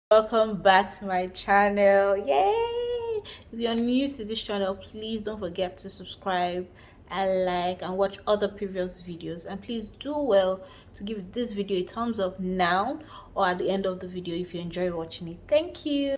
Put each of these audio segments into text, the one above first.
Welcome back to my channel. Yay! If you're new to this channel, please don't forget to subscribe and like and watch other previous videos, and please do well to give this video a thumbs up now or at the end of the video if you enjoy watching it. Thank you.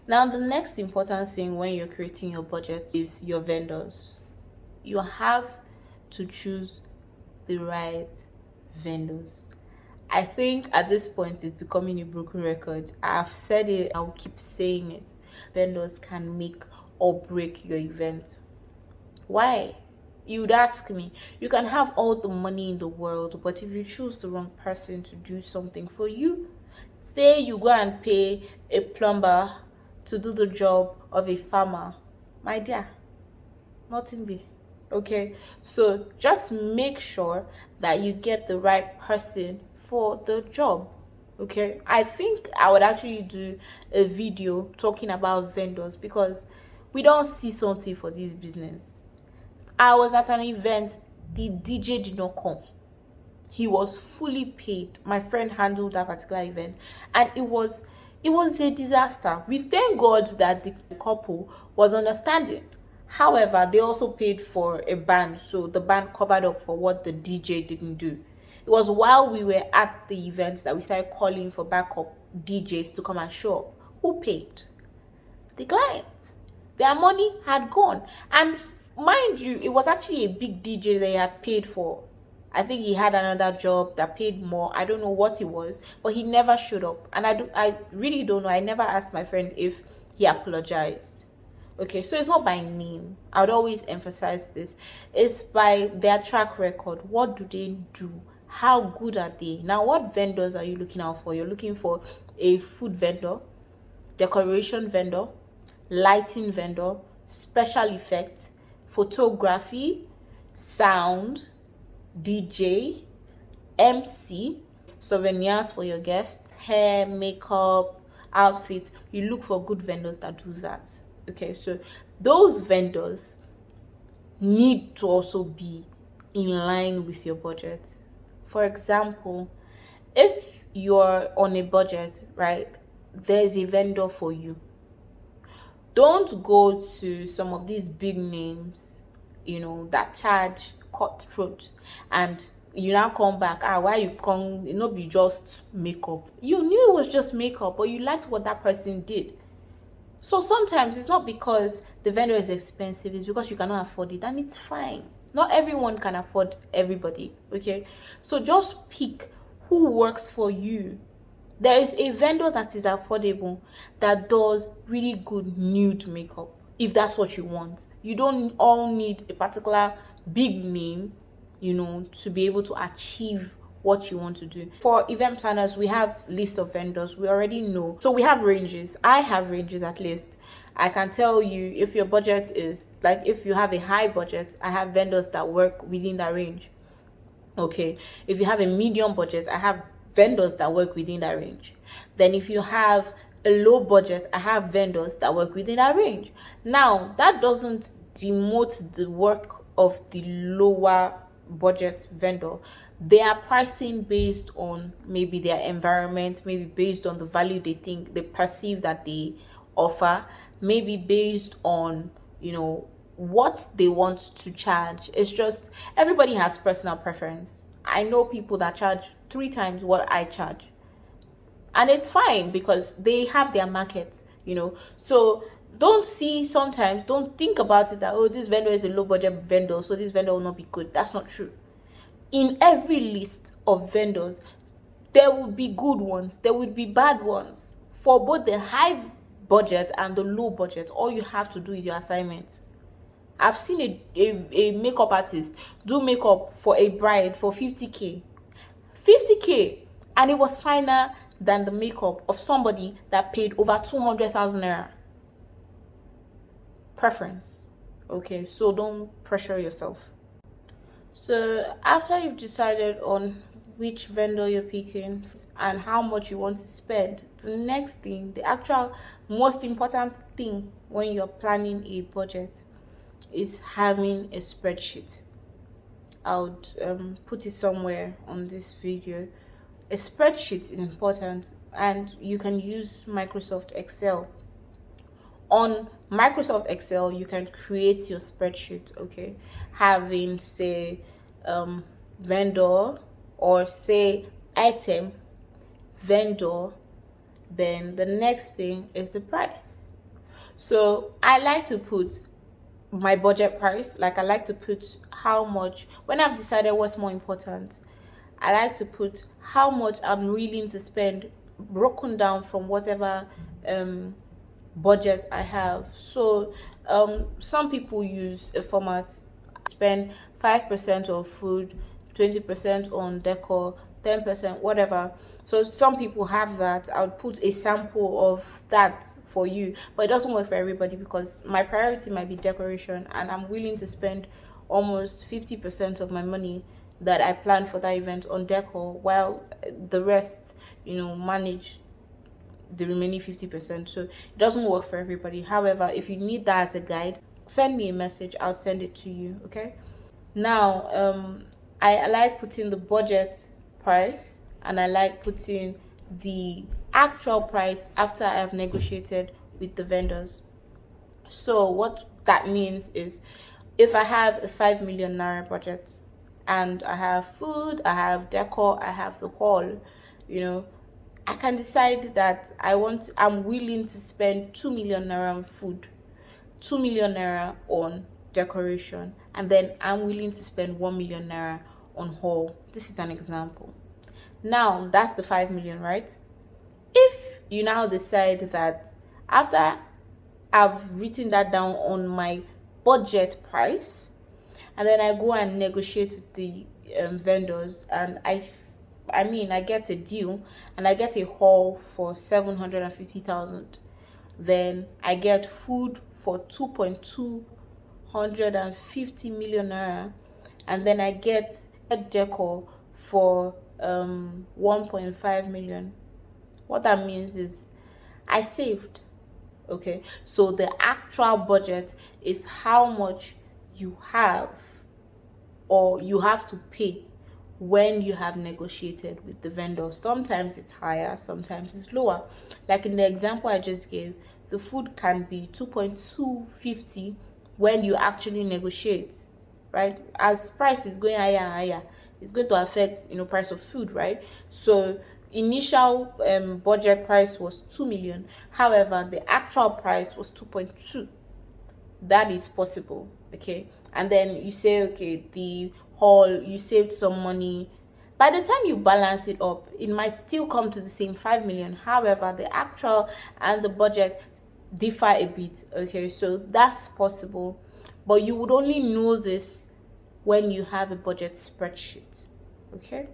Now, the next important thing when you're creating your budget is your vendors. You have to choose the right vendors. I think at this point it's becoming a broken record. I've said it, I'll keep saying it. Vendors can make or break your event. Why? You'd ask me. You can have all the money in the world, but if you choose the wrong person to do something for you, say you go and pay a plumber to do the job of a farmer, my dear, nothing there. Okay, so just make sure that you get the right person for the job. Okay, I think I would actually do a video talking about vendors because we don't see something for this business. I was at an event, the DJ did not come. He was fully paid. My friend handled that particular event, and it was a disaster. We thank God that the couple was understanding. However, they also paid for a band, so the band covered up for what the DJ didn't do. It was while we were at the event that we started calling for backup DJs to come and show up. Who paid? The clients. Their money had gone. And mind you, it was actually a big DJ they had paid for. I think he had another job that paid more. I don't know what it was, but he never showed up. And I really don't know. I never asked my friend if he apologized. Okay, so it's not by name. I would always emphasize this. It's by their track record. What do they do? How good are they? Now, what vendors are you looking out for? You're looking for a food vendor, decoration vendor, lighting vendor, special effects, photography, sound, DJ, MC, souvenirs for your guests, hair, makeup, outfits. You look for good vendors that do that. Okay, so those vendors need to also be in line with your budget. For example, if you're on a budget, right, there's a vendor for you. Don't go to some of these big names, that charge cutthroat, and you now come back, why you come, not be just makeup. You knew it was just makeup, but you liked what that person did. So sometimes it's not because the vendor is expensive, it's because you cannot afford it, and it's fine. Not everyone can afford everybody, okay? So just pick who works for you. There is a vendor that is affordable that does really good nude makeup, if that's what you want. You don't all need a particular big name, to be able to achieve what you want to do. For event planners, we have list of vendors. We already know. So we have ranges. I have ranges at least. I can tell you if your budget is, like, if you have a high budget, I have vendors that work within that range. Okay. If you have a medium budget, I have vendors that work within that range. Then if you have a low budget, I have vendors that work within that range. Now, that doesn't demote the work of the lower budget vendor. They are pricing based on maybe their environment, maybe based on the value they perceive that they offer, maybe based on what they want to charge. It's just everybody has personal preference. I know people that charge 3 times what I charge, and it's fine because they have their market. So don't think about it that, this vendor is a low budget vendor, so this vendor will not be good. That's not true. In every list of vendors, there will be good ones, there will be bad ones. For both the high budget and the low budget, all you have to do is your assignment. I've seen a makeup artist do makeup for a bride for 50k, and it was finer than the makeup of somebody that paid over 200,000 naira. Preference. Okay, so don't pressure yourself. So after you've decided on which vendor you're picking and how much you want to spend, the next thing, the actual most important thing when you're planning a budget, is having a spreadsheet. I would put it somewhere on this video. a spreadsheet is important, and you can use Microsoft Excel. On Microsoft Excel, you can create your spreadsheet, okay, having say vendor, or say item, vendor, then the next thing is the price. So I like to put my budget price, like I like to put how much, when I've decided what's more important, I like to put how much I'm willing to spend, broken down from whatever budget I have. So some people use a format, spend 5% on food, 20% on decor, 10% whatever. So some people have that. I would put a sample of that for you, but it doesn't work for everybody, because my priority might be decoration, and I'm willing to spend almost 50% of my money that I plan for that event on decor, while the rest, manage the remaining 50%. So it doesn't work for everybody. However, if you need that as a guide, send me a message, I'll send it to you. Okay. Now I like putting the budget price, and I like putting the actual price after I have negotiated with the vendors. So what that means is, if I have a 5 million naira budget, and I have food, I have decor, I have the hall, I can decide that I'm willing to spend 2 million naira on food, 2 million naira on decoration, and then I'm willing to spend 1 million naira on hall. This is an example. Now that's the 5 million, right? If you now decide that, after I've written that down on my budget price, and then I go and negotiate with the vendors, and I get a deal, and I get a haul for 750,000. Then I get food for 2.250 million naira, and then I get a decor for 1.5 million. What that means is I saved. Okay, so the actual budget is how much you have, or you have to pay when you have negotiated with the vendor. Sometimes it's higher, sometimes it's lower. Like in the example I just gave, the food can be 2.250 when you actually negotiate, right? As price is going higher and higher, it's going to affect price of food, right? So initial budget price was 2 million, however the actual price was 2.2. That is possible. Okay, and then you say, okay, the hall, you saved some money. By the time you balance it up, it might still come to the same 5 million. However, the actual and the budget differ a bit. Okay, so that's possible, but you would only know this when you have a budget spreadsheet. Okay,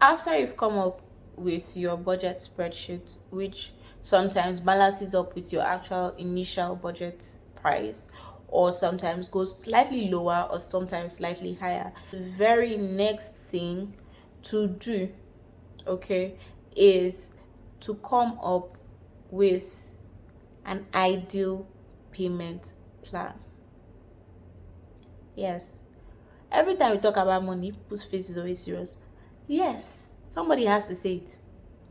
after you've come up with your budget spreadsheet, which sometimes balances up with your actual initial budget price, or sometimes goes slightly lower, or sometimes slightly higher, the very next thing to do, okay, is to come up with an ideal payment plan. Yes, every time we talk about money, people's face is always serious. Yes, somebody has to say it.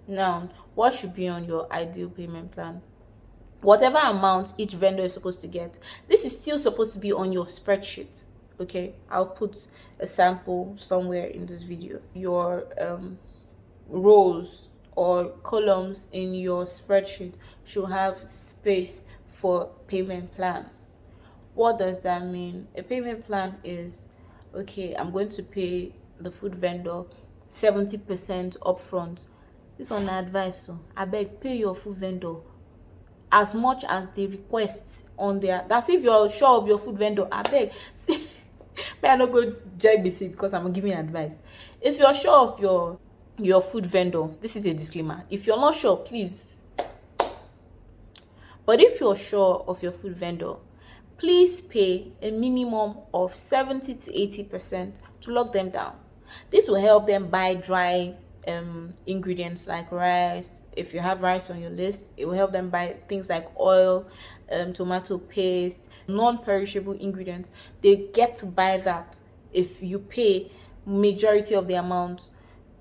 Now, what should be on your ideal payment plan? Whatever amount each vendor is supposed to get, this is still supposed to be on your spreadsheet. Okay, I'll put a sample somewhere in this video. Your rows or columns in your spreadsheet should have space for payment plan. What does that mean? A payment plan is, okay, I'm going to pay the food vendor 70% upfront. This one advice, so I beg, pay your food vendor as much as they request on their. That's if you're sure of your food vendor. I beg, see, may I not go JBC because I'm giving advice. If you're sure of your food vendor, this is a disclaimer. If you're not sure, please. But if you're sure of your food vendor, please pay a minimum of 70 to 80% to lock them down. This will help them buy dry ingredients like rice. If you have rice on your list, it will help them buy things like oil, tomato paste, non-perishable ingredients. They get to buy that if you pay majority of the amount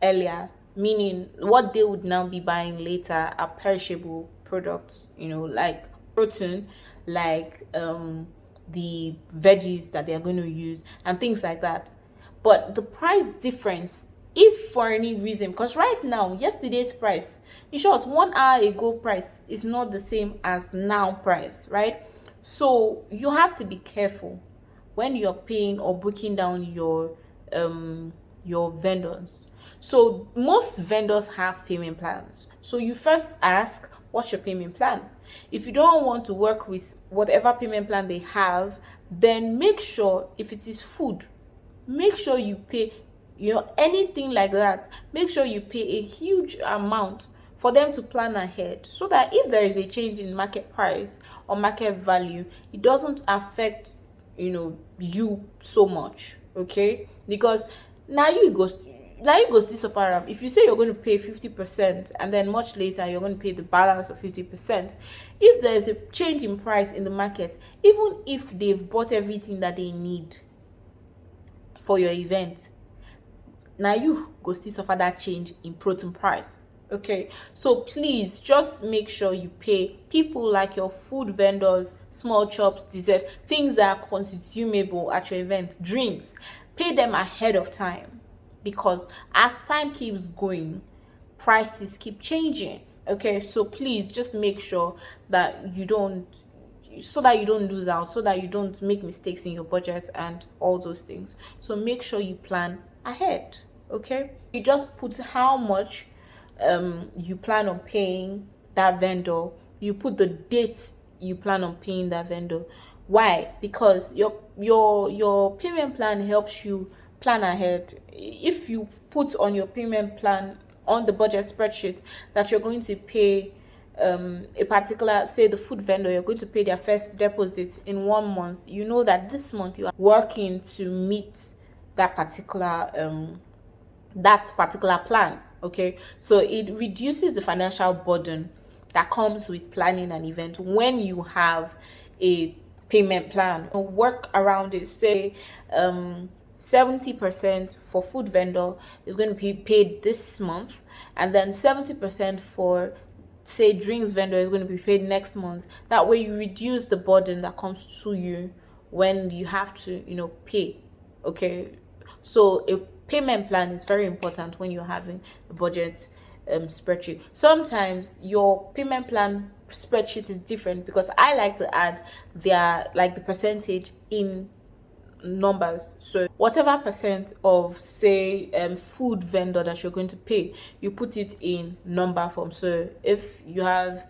earlier. meaning what they would now be buying later are perishable products, like protein, like the veggies that they're going to use and things like that. But the price difference, if for any reason, because right now yesterday's price, in short 1 hour ago price, is not the same as now price, right? So you have to be careful when you're paying or breaking down your vendors. So most vendors have payment plans. So you first ask, what's your payment plan? If you don't want to work with whatever payment plan they have, then make sure, if it is food, make sure you pay, anything like that, make sure you pay a huge amount for them to plan ahead, so that if there is a change in market price or market value, it doesn't affect you so much. Okay, because now you go still suffer am. If you say you're going to pay 50% and then much later you're going to pay the balance of 50%, if there is a change in price in the market, even if they've bought everything that they need for your event, now you go still suffer that change in protein price. Okay, so please just make sure you pay people like your food vendors, small chops, dessert, things that are consumable at your event, drinks, pay them ahead of time, because as time keeps going, prices keep changing. Okay, so please just make sure that you don't lose out, so that you don't make mistakes in your budget and all those things. So make sure you plan ahead. Okay, you just put how much you plan on paying that vendor, you put the date you plan on paying that vendor. Why? Because your payment plan helps you plan ahead. If you put on your payment plan on the budget spreadsheet that you're going to pay a particular, say the food vendor, you're going to pay their first deposit in 1 month, you know that this month you are working to meet that particular plan. Okay, so it reduces the financial burden that comes with planning an event when you have a payment plan. Work around it. Say 70% for food vendor is going to be paid this month, and then 70% for, say, drinks vendor is going to be paid next month. That way you reduce the burden that comes to you when you have to pay. Okay, so a payment plan is very important when you're having a budget spreadsheet. Sometimes your payment plan spreadsheet is different, because I like to add the percentage in numbers. So whatever percent of, say, food vendor that you're going to pay, you put it in number form. So if you're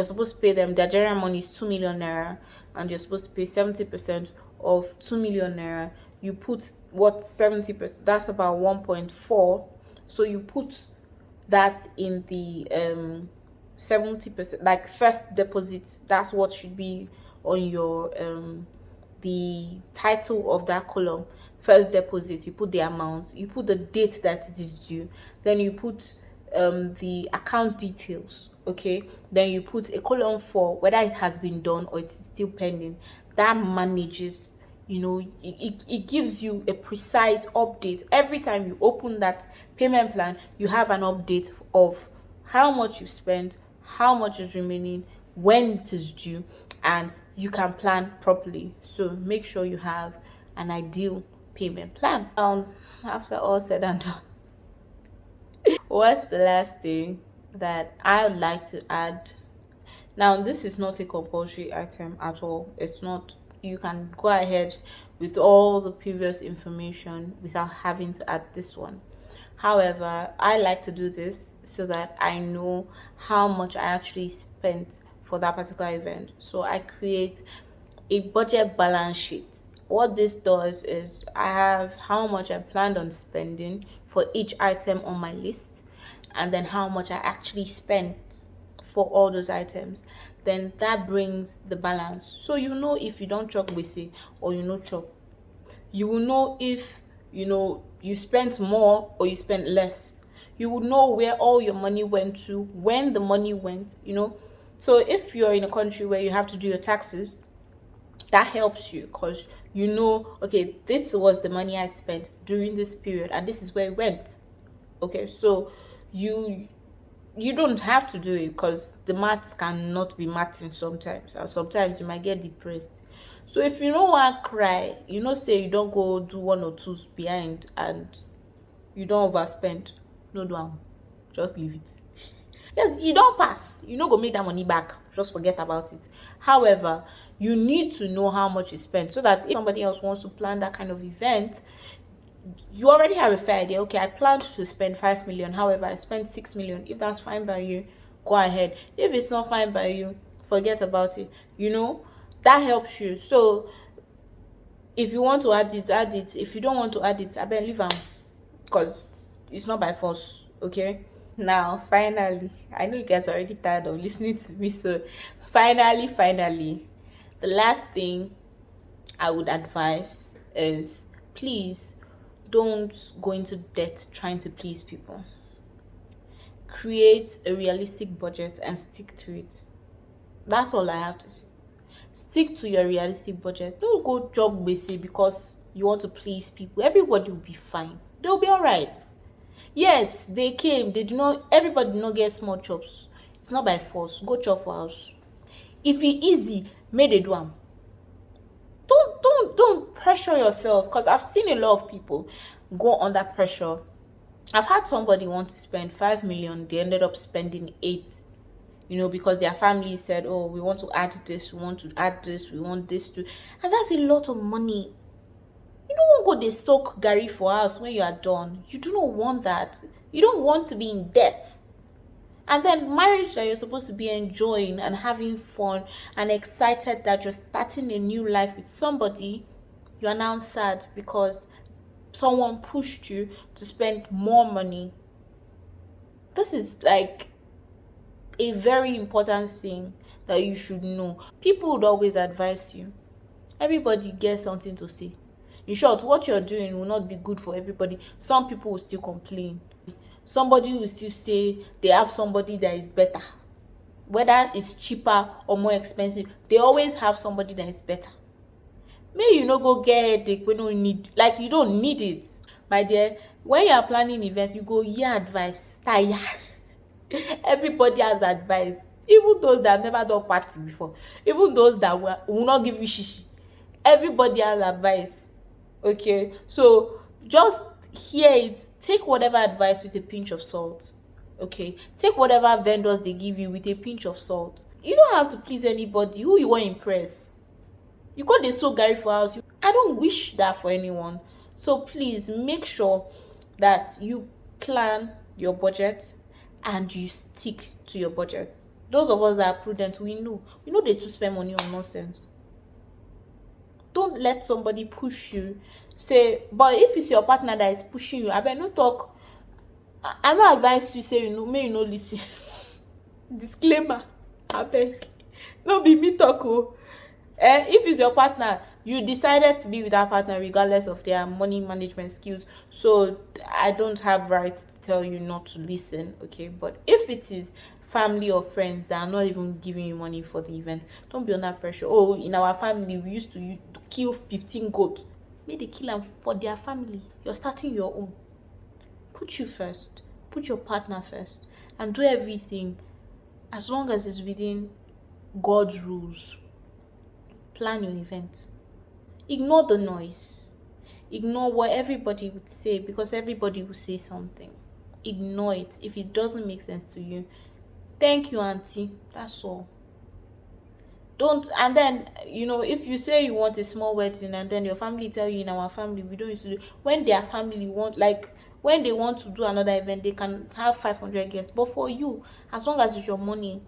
supposed to pay them, their general money is 2 million naira, and you're supposed to pay 70% of 2 million naira, you put what 70%, that's about 1.4. So you put that in the 70%, like first deposit. That's what should be on your the title of that column. First deposit, you put the amount, you put the date that it is due, then you put the account details. Okay, then you put a column for whether it has been done or it's still pending. That manages, it gives you a precise update. Every time you open that payment plan, you have an update of how much you spent, how much is remaining, when it is due, and you can plan properly. So make sure you have an ideal payment plan. After all said and done, what's the last thing that I would like to add? Now, this is not a compulsory item at all. It's not. You can go ahead with all the previous information without having to add this one. However, I like to do this so that I know how much I actually spent for that particular event. So I create a budget balance sheet. What this does is I have how much I planned on spending for each item on my list, and then how much I actually spent for all those items. Then that brings the balance. So if you don't chop gbese or chop, you will know if you spent more or you spent less. You will know where all your money went to, when the money went. So if you're in a country where you have to do your taxes, that helps you, because okay, this was the money I spent during this period and this is where it went. Okay, so you don't have to do it, because the maths cannot be mathing sometimes, and sometimes you might get depressed. So if you don't want to cry, say you don't go do one or two behind and you don't overspend, no do am, just leave it. Yes, you don't pass, go make that money back, just forget about it. However, you need to know how much you spend, so that if somebody else wants to plan that kind of event, you already have a fair idea. Okay, I planned to spend 5 million, however I spent 6 million. If that's fine by you, go ahead. If it's not fine by you, forget about it. That helps you. So if you want to add it, add it. If you don't want to add it, I better leave them, because it's not by force. Okay, now finally, I know you guys are already tired of listening to me, so finally, the last thing I would advise is, please don't go into debt trying to please people. Create a realistic budget and stick to it. That's all I have to say. Stick to your realistic budget. Don't go job basic because you want to please people. Everybody will be fine. They'll be all right. Yes, they came. They do not. Everybody do not get small chops. It's not by force. Go chop for house. If it easy, may they do them. Don't pressure yourself, because I've seen a lot of people go under pressure. I've had somebody want to spend 5 million, they ended up spending 8, because their family said, oh, we want to add this, we want to add this, we want this too. And that's a lot of money. You don't want to go they soak Gary for us when you are done. You do not want that. You don't want to be in debt. And then marriage that you're supposed to be enjoying and having fun and excited that you're starting a new life with somebody, you are now sad because someone pushed you to spend more money. This is like a very important thing that you should know. People would always advise you. Everybody gets something to say. In short, what you're doing will not be good for everybody. Some people will still complain. Somebody will still say they have somebody that is better. Whether it's cheaper or more expensive, they always have somebody that is better. May you no go get headache when you need, like you don't need it. My dear, when you are planning events, you go hear advice. Tire. Everybody has advice. Even those that have never done party before. Even those that will not give you shishi. Everybody has advice. Okay? So just hear it. Take whatever advice with a pinch of salt. Okay? Take whatever vendors they give you with a pinch of salt. You don't have to please anybody. Who you want to impress? You can't so Gary for house. I don't wish that for anyone. So please make sure that you plan your budget and you stick to your budget. Those of us that are prudent, we know they to spend money on nonsense. Don't let somebody push you. Say, but if it's your partner that is pushing you, I better not talk. I not advise you, say, may you not listen. Disclaimer, I beg. No be me talk. If it's your partner, you decided to be with that partner regardless of their money management skills. So I don't have rights to tell you not to listen, okay? But if it is family or friends that are not even giving you money for the event, don't be under pressure. Oh, in our family, we used to kill 15 goats. May they kill them for their family. You're starting your own. Put you first. Put your partner first. And do everything as long as it's within God's rules. Plan your event. Ignore the noise. Ignore what everybody would say, because everybody will say something. Ignore it. If it doesn't make sense to you, thank you, auntie. That's all. Don't, and then if you say you want a small wedding and then your family tell you, in our family we don't used to do, when their family want, like when they want to do another event, they can have 500 guests. But for you, as long as it's your money,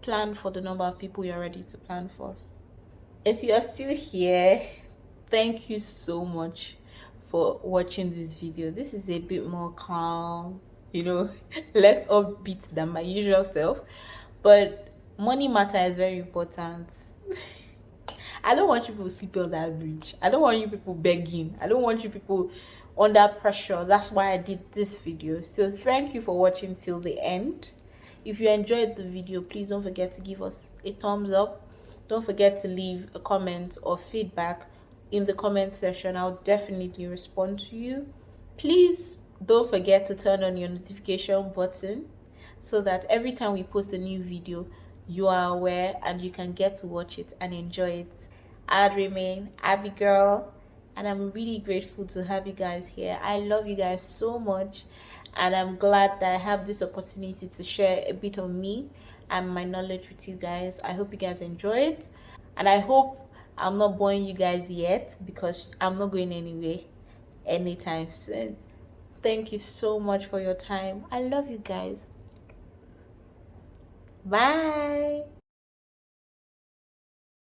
plan for the number of people you're ready to plan for. If you're still here, thank you so much for watching this video. This is a bit more calm, less upbeat than my usual self, but money matter is very important. I don't want you people sleeping on that bridge. I don't want you people begging. I don't want you people under pressure. That's why I did this video. So thank you for watching till the end. If you enjoyed the video, please don't forget to give us a thumbs up. Don't forget to leave a comment or feedback in the comment section. I'll definitely respond to you. Please don't forget to turn on your notification button so that every time we post a new video, you are aware and you can get to watch it and enjoy it. I'd remain Abby Girl, and I'm really grateful to have you guys here. I love you guys so much, and I'm glad that I have this opportunity to share a bit of me and my knowledge with you guys. I hope you guys enjoy it, and I hope I'm not boring you guys yet, because I'm not going anywhere anytime soon. Thank you so much for your time. I love you guys. Bye.